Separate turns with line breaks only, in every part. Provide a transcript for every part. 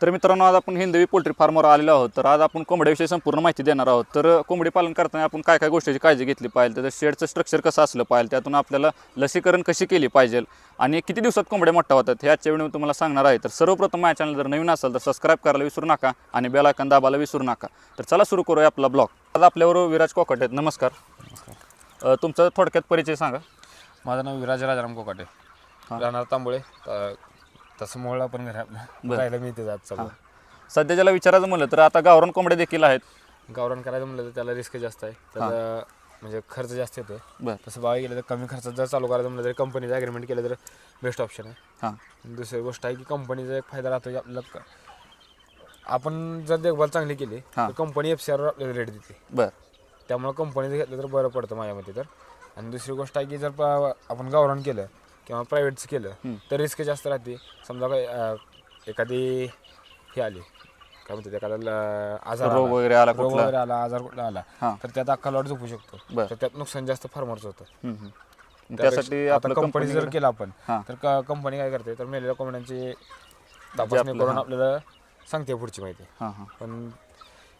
तर मित्रांनो, आज आपण हिंदवी पोल्ट्री फार्मवर आलेलो आहोत. तर आज आपण कोंबड्याविषयी संपूर्ण माहिती देणार आहोत. तर कोंबडी पालन करताना आपण काय काय गोष्टीची काळजी घेतली पाहिजे, त्याचं शेडचं स्ट्रक्चर कसं असलं पाहिजे, त्यातून आपल्याला लसीकरण कशी केली पाहिजे आणि किती दिवसात कोंबड्या मोठ्या होतात हे आजच्या व्हिडिओ तुम्हाला सांगणार आहे. तर सर्वप्रथम माझ्या चॅनल जर नवीन असेल तर सबस्क्राईब करायला विसरू नका आणि बेल आयकॉन दाबायला विसरू नका. तर चला सुरू करूया आपला ब्लॉग. आज आपल्याबरोबर विराज कोकाटे आहेत. नमस्कार. तुमचा थोडक्यात परिचय सांगा.
माझं नाव विराज राजाराम कोकाटे, राहणार तांबोळे. तसं मोहळा पण घर आपलं राहायला मी इथे जात चालू.
सध्या ज्याला विचारायचं म्हणलं तर आता गावरान कोंबड्या देखील आहेत.
गावरान करायचं म्हणलं तर त्याला रिस्क जास्त आहे, त्याचा म्हणजे खर्च जास्त येतो.
बरं.
तसं बघायला गेलं तर कमी खर्चात जर चालू करायचं म्हणलं तरी कंपनीचं ॲग्रीमेंट केलं तर बेस्ट ऑप्शन आहे.
हां.
दुसरी गोष्ट आहे की कंपनीचा एक फायदा राहतो की आपल्याला आपण जर देखभाल चांगली केली तर कंपनी FCR आपल्याला रेट देते.
बरं.
त्यामुळे कंपनीचं घेतलं तर बरं पडतं माझ्या मते तर. आणि दुसरी गोष्ट आहे की जर आपण गावरान केलं किंवा प्रायव्हेटचं केलं तर रिस्क जास्त राहते. समजा काय एखादी हे आली काय म्हणतात, एखादा आजार
रोग वगैरे आला,
आजार कुठला आला तर त्यात अख्खा लॉट झोपू शकतो. तर त्यात नुकसान जास्त फार्मरचं होतं.
त्यासाठी
आता कंपनी जर केलं आपण तर कंपनी काय करते तर मेलेल्या कोंबड्यांची तपासणी करून आपल्याला सांगते पुढची माहिती. पण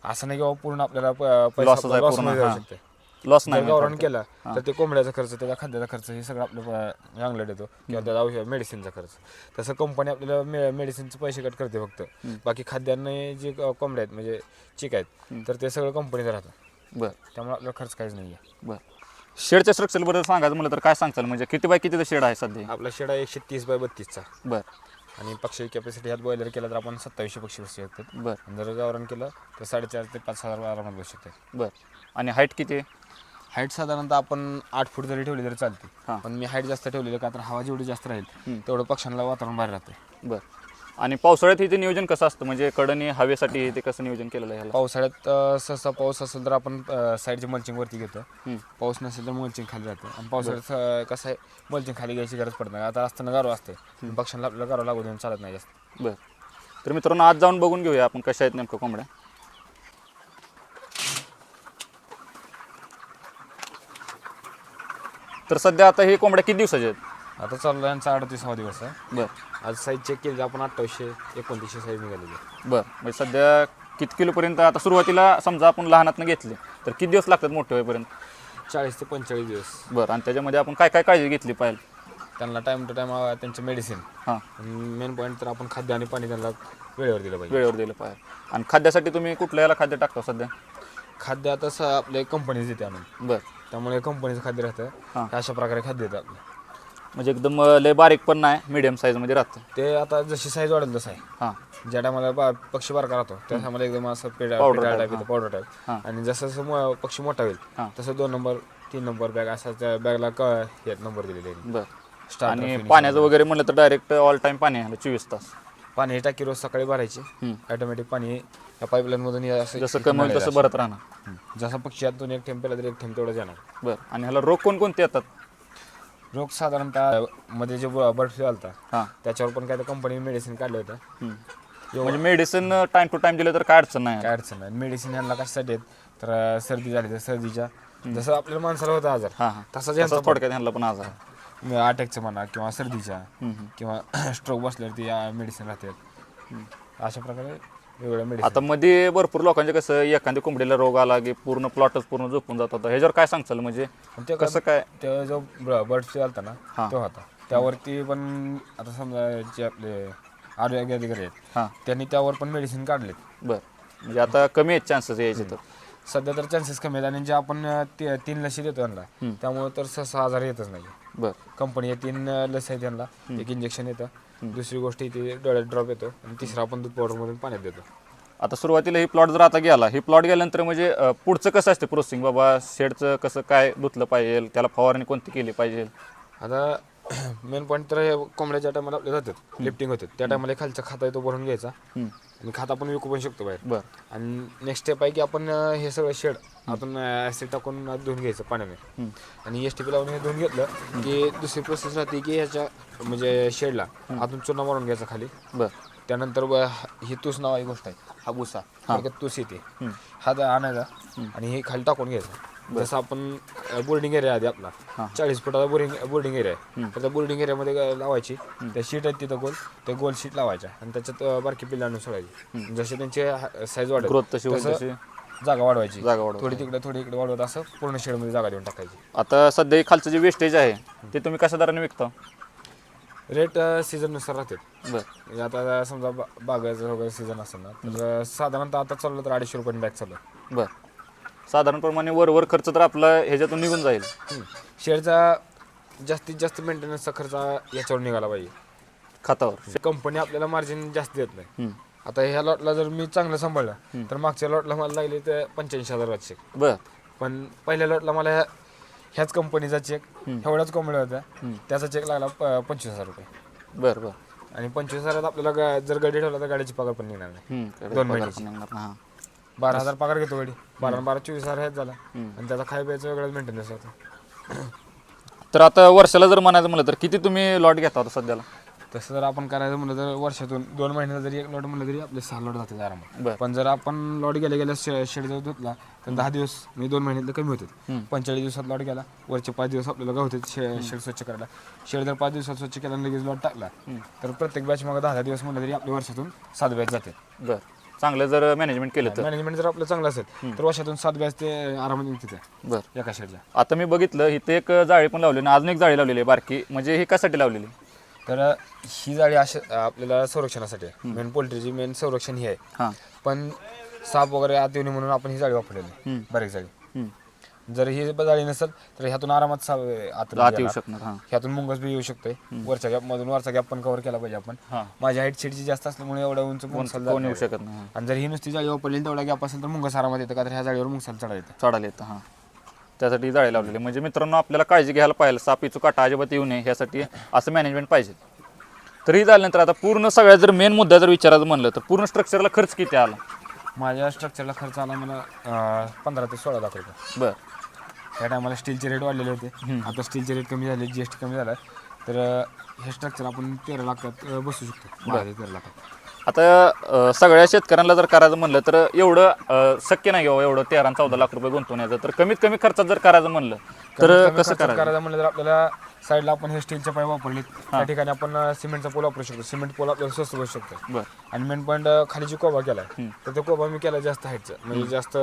असं नाही की बाबा पूर्ण आपल्याला पैसा जाऊ शकते.
लॉस नाही
गावरान केला तर ते कोंबड्याचा खर्च, त्याचा खाद्याचा खर्च हे सगळं आपलं चांगलं देतो किंवा त्याचा औषध मेडिसिनचा खर्च. तसं कंपनी आपल्याला मेडिसिनचे पैसे कट करते फक्त. बाकी खाद्याने जे कोंबड्या आहेत म्हणजे चिक आहेत तर ते सगळं कंपनीचं राहतं.
बरं.
त्यामुळे आपल्याला खर्च काहीच नाही आहे.
बरं. शेडच्या स्ट्रक्चरबद्दल सांगायचं म्हणलं तर काय सांगताल, म्हणजे किती बाय कितीचं शेड आहे सध्या?
आपला शेड आहे 130 बाय 32चा.
बरं.
आणि पक्षी कॅपॅसिटी ह्यात बॉयलर केला तर आपण 2700 पक्षी बसू शकतात.
बरं.
जर गावरान केलं तर 4,500 ते 5,000 आरामात बसू शकतात.
बरं. आणि हाईट किती आहे?
हाईट साधारणतः आपण 8 फूट जरी ठेवली तरी चालते. पण मी हाईट जास्त ठेवलेली का तर हवा जेवढी जास्त राहील तेवढं पक्ष्यांना वातावरण बाहेर राहते.
बरं. आणि पावसाळ्यात हिचं नियोजन कसं असतं, म्हणजे कडणी हवेसाठी ते कसं नियोजन केलेलं आहे?
पावसाळ्यात सहसा पाऊस असेल तर आपण साईडची मल्चिंग वरती घेतो. पाऊस नसेल तर मल्चिंग खाली राहतं. आणि पावसाळ्यात कसं आहे, मल्चिंग खाली घ्यायची गरज पडत नाही. आता असताना गारो असते, पक्ष्यांना आपल्याला गारो लागू देऊन चालत नाही जास्त.
बरं. तर मित्रांनो, आज जाऊन बघून घेऊया आपण कशा आहेत नेमकं कोंबड्या. तर सध्या आता हे कोंबड्या किती दिवसाचे आहेत?
आता चालू यांचा 38वा दिवस आहे.
बरं.
आज साईज चेक केली आपण 2800 2900 साईज निघालेली आहे.
बरं. म्हणजे सध्या किती किलोपर्यंत, आता सुरुवातीला समजा आपण लहानातनं घेतले तर किती दिवस लागतात मोठे होईपर्यंत?
40 ते 45 दिवस.
बरं. आणि त्याच्यामध्ये आपण काय काय काळजी घेतली पाहिजे?
त्यांना टाईम टू टाईम त्यांचं मेडिसिन. मेन पॉईंट तर आपण खाद्य आणि पाणी त्यांना वेळेवर दिलं पाहिजे.
वेळेवर दिलं पाहिजे. आणि खाद्यासाठी तुम्ही कुठल्या याला खाद्य टाकता सध्या?
खाद्य आता आपल्या कंपनीच देते आणून.
बरं.
त्यामुळे कंपनीचं खाद्य राहतं. अशा प्रकारे खाद्य येतं आपलं.
म्हणजे एकदम लय बारीक पण नाही, मिडियम साईजमध्ये राहतं
ते. आता जशी साईज वाढेल तसं आहे. ज्या टायमाला पक्षी बारका राहतो त्या टायमाला एकदम असं पावडर टाईप येतं, पावडर टाईप. आणि जसं जसं पक्षी मोठा होईल तसं 2 नंबर 3 नंबर बॅग असा त्या बॅगला नंबर दिलेले आहे.
बरं. आणि पाण्याचं वगैरे म्हणलं तर डायरेक्ट ऑल टाईम पाणी आहे 24 तास.
पाणी टाकी रोज सकाळी भरायची. ऑटोमॅटिक पाणी या पाईपलाईनमधून असं
जसं कमी होईल तसं भरत राहणार.
जसं पक्षी यातून 1 थेंब पेला तरी 1 थेंब तेवढंच येणार.
बरं. आणि ह्याला रोग कोणकोणते येतात?
रोग साधारणतः मध्ये जे बर्ड फ्लू आलता त्याच्यावर पण काय तर कंपनी मेडिसिन काढलं होतं.
म्हणजे मेडिसिन टाइम टू टाइम दिलं तर काय अडचण नाही?
काय अडचण नाही. मेडिसिन यांना कशासाठी आहेत तर सर्दी झाली तर सर्दीच्या, जसं आपल्या माणसाला होता आजार तसंच
थोडक्यात ह्यांना पण आजार,
अटॅकचं म्हणा किंवा सर्दीच्या किंवा स्ट्रोक बसल्यावरती मेडिसिन राहतात. अशा प्रकारे वेगवेगळ्या मेडिसिन.
आता मध्ये भरपूर लोकांचे कसं एखाद्या कोंबडीला रोग आला की पूर्ण प्लॉटच पूर्ण झोपून जात होता, ह्याच्यावर काय सांगचाल? म्हणजे
ते कसं काय, ते जो बर्ड फ्लू आलता ना तो होता त्यावरती पण आता समजा जे आपले आरोग्य अधिकारी आहेत त्यांनी त्यावर पण मेडिसिन काढलेत.
बरं. म्हणजे आता कमी आहेत चान्सेस यायचे तर?
सध्या तर चान्सेस कमी आहेत. आणि जे आपण 3 लसी देतो त्यांना त्यामुळे तर सहसा आजार येतच नाही.
बरं.
कंपनी 3 लस आहे त्यांना, 1 इंजेक्शन येतं, दुसरी गोष्ट इथे डोळ्यात ड्रॉप येतो आणि तिसरा आपण दूध पावडरमधून पाण्यात देतो.
आता सुरुवातीला ही प्लॉट जर आता गेला, ही प्लॉट गेल्यानंतर म्हणजे पुढचं कसं असते प्रोसेसिंग? बाबा शेडचं कसं काय धुतलं पाहिजे, त्याला फवारणी कोणती केली पाहिजे?
आता मेन पॉईंट तर हे कोंबड्याच्या टायमाला आपल्या जातात लिफ्टिंग होते त्या टायमाला खालचा खाता तो भरून घ्यायचा आणि खाता आपण विकू पण शकतो बाहेर.
बरं.
आणि नेक्स्ट स्टेप आहे की आपण हे सगळं शेड आपण ॲसिड टाकून धुवून घ्यायचं पाण्याने. आणि STP लावून हे धुवून घेतलं की दुसरी प्रोसेस राहते की ह्याच्या म्हणजे शेडला आतून चुना मारून घ्यायचा खाली.
बरं.
त्यानंतर ही तूस नावाची गोष्ट आहे, हा भुसा थोडक्यात तूस येते, हा आणायचा आणि हे खाली टाकून घ्यायचा. जसं आपण बोर्डिंग एरिया आधी आपला 40 फुटाचा बोर्डिंग एरिया आहे, तर त्या बोर्डिंग एरियामध्ये लावायची त्या शीट आहेत तिथं गोल, ते गोल शीट लावायच्या आणि त्याच्यात बारकी पिल्लांना सोडायची. जसे त्यांचे साईज वाढत
ग्रोथ तशी होईल तशी
जागा वाढवायची,
जागा वाढवायची.
थोडी इकडे वाढवत असं पूर्ण शेडमध्ये जागा देऊन टाकायची.
आता सध्या खालचं जे वेस्टेज आहे ते तुम्ही कशा दराने विकता?
रेट सीझननुसार राहते.
बरं.
म्हणजे आता समजा बागायचं वगैरे सीझन असेल ना, तर साधारणतः आता चाललं तर 250 रुपये बॅग चालू आहे.
बरं. साधारणप्रमाणे वर खर्च तर आपला ह्याच्यातून निघून जाईल.
शेडचा जास्तीत जास्त मेंटेनन्सचा खर्च याच्यावर निघाला पाहिजे
खतावर.
कंपनी आपल्याला मार्जिन जास्त देत नाही. आता ह्या लॉटला जर मी चांगलं सांभाळलं तर मागच्या लॉटला मला लागले ते 85,000 चेक.
बरं.
पण पहिल्या लॉटला मला ह्याच कंपनीचा चेक एवढाच कोंबड्या होत्या, त्याचा चेक लागला 25,000 रुपये.
बरं बरं.
आणि 25,000 आपल्याला जर गाडी ठेवला तर गाडीची पगार पण निघणार नाही. 2 महिन्याची 12,000 पगार घेतो गाडी, 12 12 24,000 ह्याच झाला आणि त्याचा खाय प्यायचं वेगळंच मेंटेनन्स होतं.
तर आता वर्षाला जर म्हणायचं म्हणलं तर किती तुम्ही लॉट घेता होता सध्याला?
तसं जर आपण करायचं म्हणलं तर वर्षातून 2 महिन्यात जरी एक लॉट म्हणलं तरी आपले 6 लॉट जाते आरामात.
बरं.
पण जर आपण लॉट गेल्या शेड जर धुतला तर 10 दिवस म्हणजे 2 महिन्यातले कमी होते. 45 दिवसात लॉट गेला, वरचे 5 दिवस आपल्याला गावते शेड स्वच्छ करायला. शेड जर 5 दिवसात स्वच्छ केला लगेच लॉट टाकला तर प्रत्येक बॅच मग 10 दिवस म्हणलं तरी आपल्या वर्षातून 7 बॅच जाते.
बरं. चांगलं जर मॅनेजमेंट केलं तर.
मॅनेजमेंट जर आपलं चांगलं असेल तर वर्षातून 7 बॅच ते आरामात निघते
बरं.
एका शेडला.
आता मी बघितलं इथे एक जाळी पण लावली आणि अजून एक जाळी लावलेली आहे बारकी, म्हणजे हे कशासाठी लावलेली?
तर ही जाळी अशा आपल्याला संरक्षणासाठी आहे. मेन पोल्ट्रीची मेन संरक्षण ही आहे.
हां.
पण साप वगैरे आत येऊ नये म्हणून आपण ही जाळी वापरलेली बारीक जाळी. जर ही जाळी नसेल तर ह्यातून आरामात साप आत
येऊ शकणार. हां.
ह्यातून मुंगस बी येऊ शकतोय. वरच्या गॅप मधून वरचा गॅप पण कव्हर केला पाहिजे आपण. माझ्या हाईट शेडची जास्त असल्यामुळे एवढा उंच मुंगसाल
कोण येऊ शकत नाही.
आणि जर ही नुसती जाळी वापरली तेवढा गॅप असेल तर मुंगस आरामात येतं, का तर ह्या जाळीवर मुंगसाल
चढायला येतं. हां. त्यासाठी जाळी लावलेली. म्हणजे मित्रांनो आपल्याला काळजी घ्यायला पाहिजे, साप इचू काटा अजिबात येऊ नये ह्यासाठी असं मॅनेजमेंट पाहिजे. तरी झाल्यानंतर आता पूर्ण सगळ्यात जर मेन मुद्दा जर विचारायचं म्हणलं तर पूर्ण स्ट्रक्चरला खर्च किती आला?
माझ्या स्ट्रक्चरला खर्च आला मला 15 ते 16 लाख रुपये.
बरं.
त्या टायमाला स्टीलचे रेट वाढलेले होते, आता स्टीलचे रेट कमी झाले, GST कमी झाला, तर हे स्ट्रक्चर आपण 13 लाखात बसू शकतो. 13 लाखात.
आता सगळ्या शेतकऱ्यांना जर करायचं म्हणलं तर एवढं शक्य नाही हो, एवढं 13 आणि 14 लाख रुपये गुंतवण्याचं. तर कमीत कमी खर्चात जर करायचं म्हणलं तर कसं करायचं
म्हणलं तर आपल्याला साईडला आपण हे स्टीलचे पाईप वापरले, त्या ठिकाणी आपण सिमेंटचा पोल वापरू शकतो. सिमेंट पोल आपल्याला स्वस्त बसू शकतो.
बरं.
आणि मेन पॉईंट खाली जी कोबा केलाय तर तो कोबा मी केला जास्त हाईटचा, म्हणजे जास्त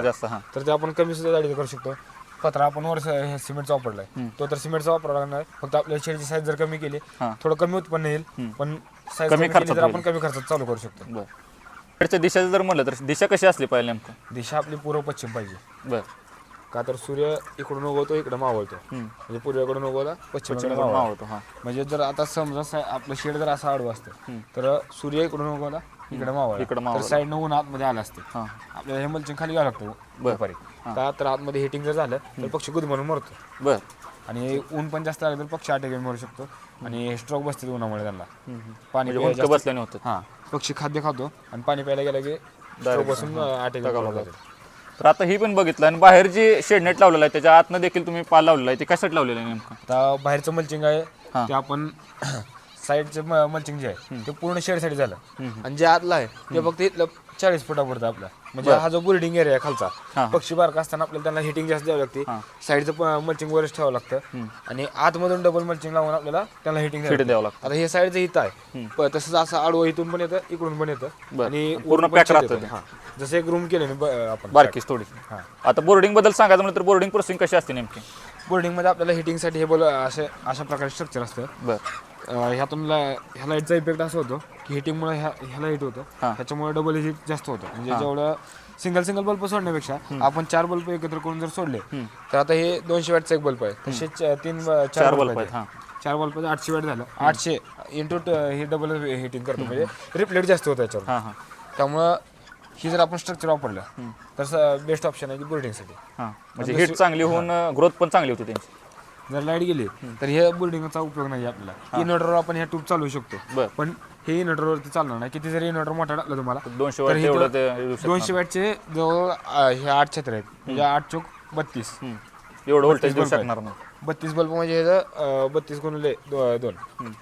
जास्त. हां.
तर ते आपण कमी सुद्धा जाडी करू शकतो. पत्रा आपण वर हे सिमेंटचा वापरलाय, तो तर सिमेंटचा वापरावा लागणार. फक्त आपल्या शेडची साईज जर कमी केली थोडं कमी उत्पन्न येईल, पण साईज कमी केली तर आपण कमी खर्चात चालू करू शकतो.
बरं. शेडच्या दिशेचं जर म्हणलं तर दिशा कशी असली पाहिजे नेमकं?
दिशा आपली पूर्व पश्चिम पाहिजे.
बरं.
का तर सूर्य इकडून उगवतो इकडे मावळतो, म्हणजे पूर्वेकडून उगवला पश्चिमेकडे मावळतो. म्हणजे जर आता समजा आपलं शेड जर असं आडवं असतं तर सूर्य इकडून उगवला इकडे मावळला तर साईडनं ऊन आतमध्ये आलं असते. आपल्याला हे मल्चिंग खाली घ्यावं लागतं दुपारी, का तर आतमध्ये हिटिंग जर झालं तर पक्षी गुदमरून मरतो.
बरं.
आणि ऊन पण जास्त आलं तर पक्षी आटे घेऊन मरू शकतो आणि स्ट्रोक बसते उन्हामुळे त्यांना. पाणी
बसल्याने होतं.
हां, पक्षी खाद्य खातो आणि पाणी प्यायला गेलं की स्ट्रोक बसून आटे घेऊन.
तर आता ही पण बघितलं आणि बाहेर जी शेडनेट लावलेलं आहे त्याच्या आतनं देखील तुम्ही पाल लावलेला आहे, ते कशासाठी लावलेलं आहे नेमकं?
आता बाहेरचं मल्चिंग आहे ते आपण साईडचं मल्चिंग जे आहे ते पूर्ण शेडसाठी झालं आणि जे आतलं आहे ते फक्त इथलं 40 फुटापुरतं आपला. म्हणजे हा जो ब्रीडिंग एरिया आहे खालचा, पक्षी बारका असताना आपल्याला त्यांना हिटिंग जास्त द्यावी लागते. साईडचं मल्चिंग वरच ठेवावं लागतं आणि आतमधून डबल मल्चिंग लावून आपल्याला त्यांना हिटिंग द्यावं लागतं. आता हे साईडचं हित आहे, तसंच असं आडवं इथून पण येतं इकडून पण येतं आणि पूर्ण पॅक राहतं. जसं एक रूम केले आपण
बारकीच थोडी. आता बोर्डिंग बद्दल सांगायचं म्हणलं तर बोर्डिंग प्रोसेसिंग कशी असते नेमकी?
बोर्डिंगमध्ये आपल्याला हिटिंगसाठी हे अशा प्रकारे स्ट्रक्चर असतं. ह्यातून ह्या लाईटचा इफेक्ट असं होतो की हिटिंगमुळे ह्याला हिट होतं, ह्याच्यामुळे डबल हिट जास्त होतं. म्हणजे जेवढं सिंगल बल्ब सोडण्यापेक्षा आपण 4 बल्ब एकत्र करून जर सोडले तर आता हे 200 वॅटचा एक बल्ब आहे, तसेच 4 बल्ब आहेत. 4 बल्ब 800 वॅट झालं, 800 इंटू हे डबल हिटिंग करतो, म्हणजे रिफ्लेक्ट जास्त होतं याच्यावर. त्यामुळं ही जर आपण स्ट्रक्चर वापरलं तर बेस्ट ऑप्शन आहे की बोर्डिंगसाठी.
म्हणजे हिट चांगली होऊन ग्रोथ पण चांगली होती त्यांची.
जर लाईट गेली तर हे बोर्डिंगचा उपयोग नाही आपल्याला. इन्व्हर्टरवर आपण ह्या ट्यूब चालवू शकतो, पण हे इन्व्हर्टरवरती चालणार नाही. किती जरी इन्व्हर्टर मोठा टाकला तुम्हाला 200 वॅटचे जवळ हे 8 छत्र आहेत, म्हणजे 8 चौक 32
एवढं व्होल्टेज देऊ शकणार नाही.
32 बल्ब म्हणजे ह्याचं 32 गुणिले 2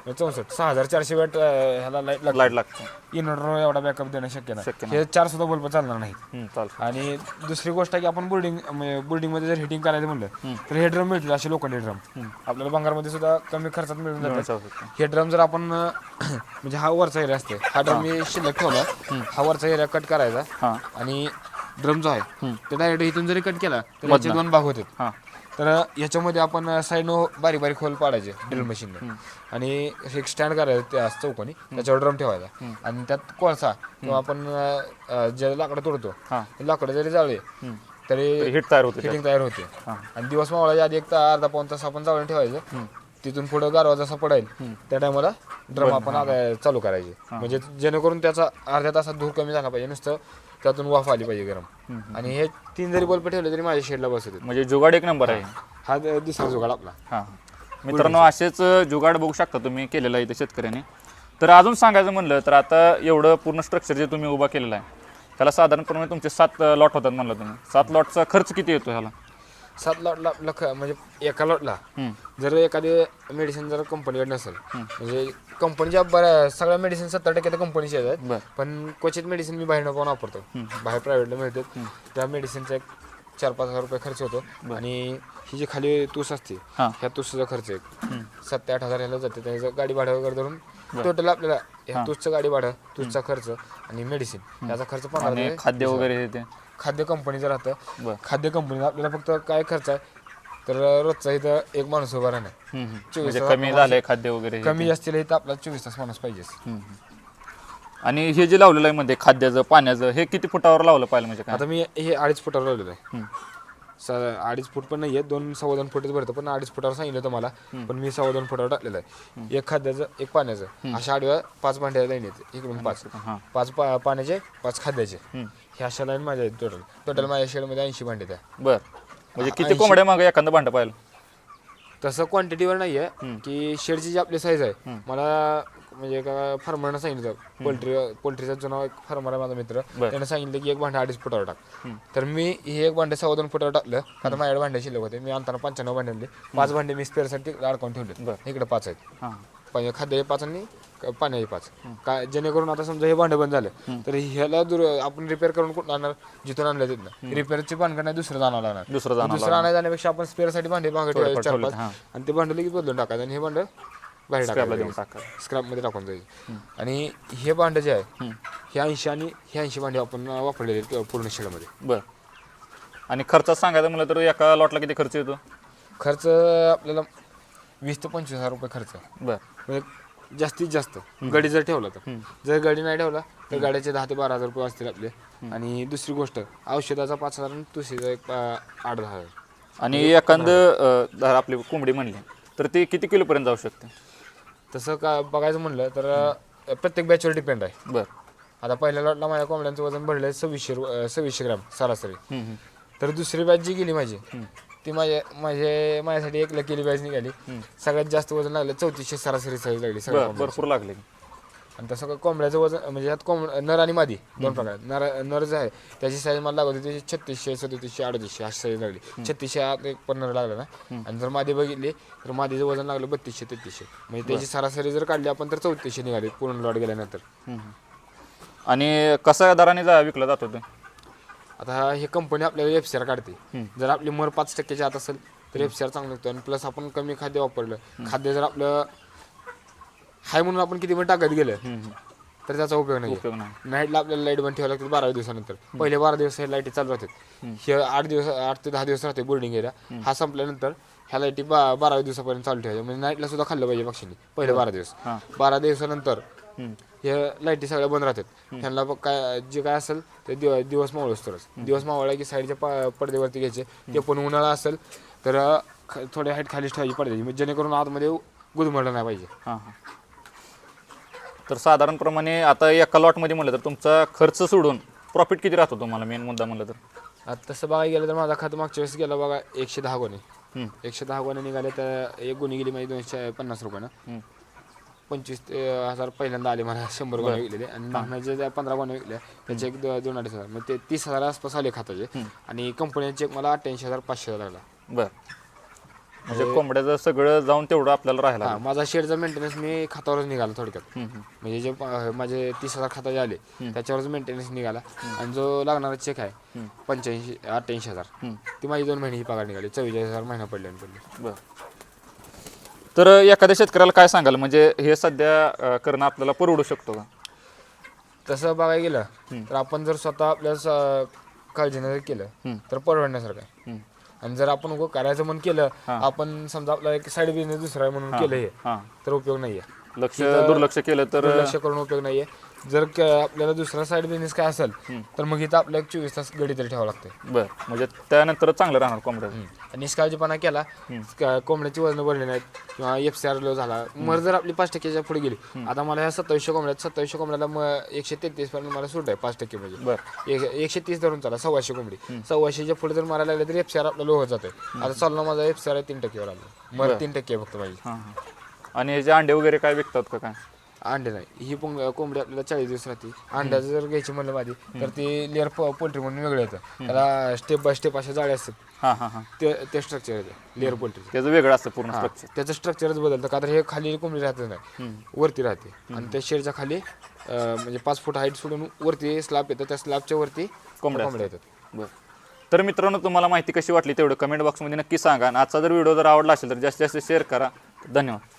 64 6400 वॅट ह्याला
लाईट लागते.
इन्व्हर्टर एवढा बॅकअप देणं शक्य
शक्य
नाही. हे 4 सुद्धा बल्ब चालणार नाहीत.
चालतं.
आणि दुसरी गोष्ट आहे की आपण बोर्डिंगमध्ये जर हिटिंग करायचं म्हणलं तर हे ड्रम मिळतील असे लोखंडी ड्रम आपल्याला बंगारमध्ये सुद्धा कमी खर्चात मिळून जातात. हे ड्रम जर आपण म्हणजे हा वरचा एरिया असते, हा ड्रम मी शिल्लक ठेवला, हा वरचा एरिया कट करायचा आणि ड्रम जो आहे ते डायरेक्ट इथून जरी कट केला तर याचे 2 भाग होतात. तर याच्यामध्ये आपण साईडनं बारीक बारीक खोल पाडायचे ड्रिल मशीनने आणि एक स्टँड करायचं त्या चौकोनी, त्याच्यावर ड्रम ठेवायचा आणि त्यात कोळसा किंवा आपण जे लाकडं तोडतो लाकडं जरी जाळले तरी हिटिंग तयार होते. आणि दिवस मावळाच्या आधी एक अर्धा पाऊण तास आपण जाळून ठेवायचं. तिथून पुढे गारवा जसा पडेल त्या टायमाला ड्रम आपण चालू करायचे, म्हणजे जेणेकरून त्याचा अर्ध्या तासात धूर कमी झाला पाहिजे, नुसतं त्यातून वाफ आली पाहिजे गरम. आणि हे 3 जरी बल्ब ठेवले तरी माझ्या शेडला बसत.
म्हणजे जुगाड एक नंबर आहे.
हा दुसरा जुगाड आपला.
मित्रांनो असेच जुगाड बघू शकता तुम्ही केलेला इथे शेतकऱ्यांनी. तर अजून सांगायचं म्हणलं तर आता एवढं पूर्ण स्ट्रक्चर जे तुम्ही उभा केलेलं आहे त्याला साधारणपणे तुमचे 7 लॉट होतात म्हणलं तुम्ही. 7 लॉटचा खर्च किती येतो ह्याला?
7 लॉटला म्हणजे एका लॉटला जर एखादी मेडिसिन जर कंपनीकडे नसेल, म्हणजे कंपनीच्या बऱ्या सगळ्या मेडिसिन 70% तर कंपनीचे आहेत, पण क्वचित मेडिसिन मी बाहेर पण वापरतो, बाहेर प्रायव्हेटला मिळतात. त्या मेडिसिनचा एक 4-5 हजार रुपये खर्च होतो. आणि ही जी खाली तूस असते ह्या तूसचा खर्च एक 7-8 हजार ह्याला जाते. त्याचं गाडी भाडं वगैरे धरून टोटल आपल्याला ह्या तूसचं गाडी भाडं, तूसचा खर्च आणि मेडिसिन याचा खर्च 15.
खाद्य वगैरे
खाद्य कंपनीचं राहतं. खाद्य कंपनीचं आपल्याला फक्त काय खर्च आहे तर रोजचा इथं एक माणूस उभा राहणार.
24 कमी झालंय खाद्य वगैरे
कमी जास्त इथं आपल्याला 24 तास माणूस पाहिजेच.
आणि हे जे लावलेलं आहे मध्ये खाद्याचं पाण्याचं हे किती फुटावर लावलं पाहिजे म्हणजे काय?
आता मी हे 2.5 फुटावर लावलेलं आहे. 2.5 फूट पण नाही आहे, 2-2.25 फुटच भरतं, पण 2.5 फुटावर सांगितलं तुम्हाला, पण मी 2.25 फुटावर टाकलेलं आहे. एक खाद्याचं एक पाण्याचं अशा आडव्या 5 भांड्या लाईन आहेत, इकडून 5 पाण्याचे 5 खाद्याचे, हे अशा लाईन माझ्या आहेत. टोटल माझ्या शेडमध्ये 80 भांडे त्या.
बरं, म्हणजे किती कोंबड्या मागे एखादं भांडं पाहिलं?
तसं क्वांटिटीवर नाही आहे की शेडची जी आपली साईज आहे, मला म्हणजे एका फार्मरनं सांगितलं, पोल्ट्रीचा जुना एक फार्मर आहे माझा मित्र, त्यानं सांगितलं की एक भांडं 2.5 फुटावर टाक. तर मी हे एक भांडं 2.25 फुटावर टाकलं. आता माझ्याकडे भांडे शिल्लक होते, मी आणताना 95 भांडे आणले. 5 भांडे मी स्पेअरसाठी अडकवून ठेवले, इकडे 5 आहेत. खाद्याचे 5 आणि पाण्याचे 5. काय जेणेकरून आता समजा हे भांडं बंद झालं तर ह्याला आपण रिपेअर करून कुठं आणणार, जिथून आणलं तिथनं रिपेअरची भांडं नाही दुसरं जाणार लागणार. दुसरं आणायला जाण्यापेक्षा आपण स्पेअरसाठी भांडे मागे ठेवायचे 4-5 आणि ते भांडं लगेच बदलून टाकायचं आणि हे भांडं बाहेर टाकायचं, स्क्रॅपमध्ये टाकून जायचं. आणि हे भांडं जे आहे हे 80 आणि हे 80 भांडे आपण वापरलेले पूर्ण शेडमध्ये.
बरं, आणि खर्चात सांगायचं म्हणलं तर एका लॉटला किती खर्च येतो?
खर्च आपल्याला 20 ते 25 हजार रुपये खर्च.
बरं,
म्हणजे जास्तीत जास्त गाडी जर ठेवला तर. जर गाडी नाही ठेवला तर गाड्याचे 10 ते 12 हजार रुपये असतील आपले. आणि दुसरी गोष्ट औषधाचा 5 हजार आणि तुळशीचा एक 8-10 हजार.
आणि एखादं आपली कोंबडी म्हणली तर ती किती किलोपर्यंत जाऊ शकते?
तसं का बघायचं म्हणलं तर प्रत्येक बॅचवर डिपेंड आहे.
बरं,
आता पहिल्या लॉटला माझ्या कोंबड्यांचं वजन भरलं 2600 ग्रॅम सरासरी. तर दुसरी बॅच जी गेली माझी ती माझ्यासाठी 1 लाख केली बॅच निघाली. सगळ्यात जास्त वजन लागलं 3400 सरासरी साईज लागली सगळ्या.
भरपूर लागले.
आणि तसं कोंबड्याचं वजन म्हणजे यात नर आणि मादी 2 प्रकार. नर जे आहे त्याची साईज मला लागत होती 3600, 3700, 3800 अशी साईज लागली. 3600 आत एक पण नर लागला ना. आणि जर मादी बघितली तर मादीचं वजन लागलं 3200-3300, म्हणजे त्याची सरासरी जर काढली आपण तर 3400 निघाली पूर्ण लॉट गेल्यानंतर.
आणि कसा दराने विकला जातो ते?
आता हे कंपनी आपल्याला FCR काढते. जर आपली मर 5% आत असेल तर FCR चांगलं होतं. आणि प्लस आपण कमी खाद्य वापरलं, खाद्य जर आपलं हाय म्हणून आपण किती पण टाकत गेलं तर त्याचा उपयोग नाही. नाईटला आपल्याला लाईट बंद ठेवायला लागते 12 दिवसानंतर. पहिले 12 दिवस हे लाईटी चालू राहतात. हे 8 ते 10 दिवस राहते बोर्डिंग एरिया. हा संपल्यानंतर ह्या लाईटी 12 दिवसापर्यंत चालू ठेवायच्या, म्हणजे नाईटला सुद्धा खाल्लं पाहिजे पक्षींनी पहिले 12 दिवस. 12 दिवसानंतर हे लाईटी सगळ्या बंद राहतात. ह्यांना काय जे काय असेल ते दिवस मावळच तरच. दिवस मावळला की साईडच्या पडद्यावरती घ्यायचे. ते पण उन्हाळा असेल तर थोडे हाईट खालीच ठेवायची पडद्याची, जेणेकरून आतमध्ये गुदमरलं नाही पाहिजे.
तर साधारणप्रमाणे आता एका लॉटमध्ये म्हणलं तर तुमचा खर्च सोडून प्रॉफिट किती राहतो तुम्हाला, मेन मुद्दा म्हणलं तर?
आता तसं बघायला गेलं तर माझा खातं मागच्या वेळेस गेला बघा 110 गोणे. 110 गोणे निघाले तर एक गोणी गेली माझी 250 रुपयानं. 25,000 पहिल्यांदा आले मला 100 गोणे विकलेले. आणि नागनाचे 15 गोणे विकले त्याचे एक 2-2.5 हजार, मग ते 30,000 आसपास आले खात्याचे. आणि कंपनीचे चेक मला 88,500 लागला.
बरं, म्हणजे कोंबड्याचं सगळं जाऊन तेवढं आपल्याला राहायला
हा माझा शेडचा मेंटेनन्स मी खातावरच निघाला थोडक्यात. म्हणजे जे माझे 30,000 खाता आले त्याच्यावरच मेंटेनन्स निघाला. आणि जो लागणारा चेक आहे 85-88,000 ती माझी 2 महिन्याची पगार निघाली. 44,000 महिना पडले.
बरं. तर एखाद्या शेतकऱ्याला काय सांगाल, म्हणजे हे सध्या करणं आपल्याला परवडू शकतो का?
तसं बघायला गेलं तर आपण जर स्वतः आपल्या काळजीने जर केलं तर परवडण्यासारखं आहे. आणि जर आपण उगं करायचं म्हणून केलं, आपण समजा आपला एक साईड बिझनेस दुसरा आहे म्हणून केलं हे, तर उपयोग नाहीये.
दुर्लक्ष केलं तर
दुर्लक्ष करून उपयोग नाहीये. जर आपल्याला दुसरा साईड बिझनेस काय असेल तर मग इथं आपल्याला 24 तास गडी तरी ठेवावं लागते.
बरं, म्हणजे त्यानंतर चांगलं राहणार कोंबड्या.
आणि निष्काळजीपणा केला, कोंबड्याची वजन भरली नाहीत किंवा FCR लो झाला, मर जर आपली 5% पुढे गेली. आता मला ह्या 2700 कोंबड्याला 133 पर्यंत मला सूट आहे 5% म्हणजे 130 धरून चला 1,200 कोंबडी. 1,200च्या पुढे जर मारायला लागले तरी FCR आपल्याला लो होत जाते. आता चालला माझा FCR आहे 3% वर आलं, मर 3% फक्त माझी.
आणि हे जे अंडे वगैरे काय विकतात का काय?
अंडे नाही, ही कोंबडी आपल्याला 40 दिवस राहते. अंड्याचं जर घ्यायची म्हणलं माझी तर ते लेअर पोल्ट्री म्हणून वेगळं येतं. त्याला स्टेप बाय स्टेप अशा जाळे असतात, ते स्ट्रक्चर येतं लेअर पोल्ट्री.
त्याचं वेगळं असतं पूर्ण स्ट्रक्चर.
त्याचं स्ट्रक्चरच बदलतं का तर हे खाली कोंबडी राहतच नाही, वरती राहते. आणि त्या शेडच्या खाली म्हणजे 5 फूट हाईट सोडून वरती स्लॅब येतं, त्या स्लॅबच्या वरती कोंबड्या येतात.
बरं. तर मित्रांनो, तुम्हाला माहिती कशी वाटली तेवढं कमेंट बॉक्समध्ये नक्की सांगा. आणि आजचा जर व्हिडिओ जर आवडला असेल तर जास्तीत जास्त शेअर करा. धन्यवाद.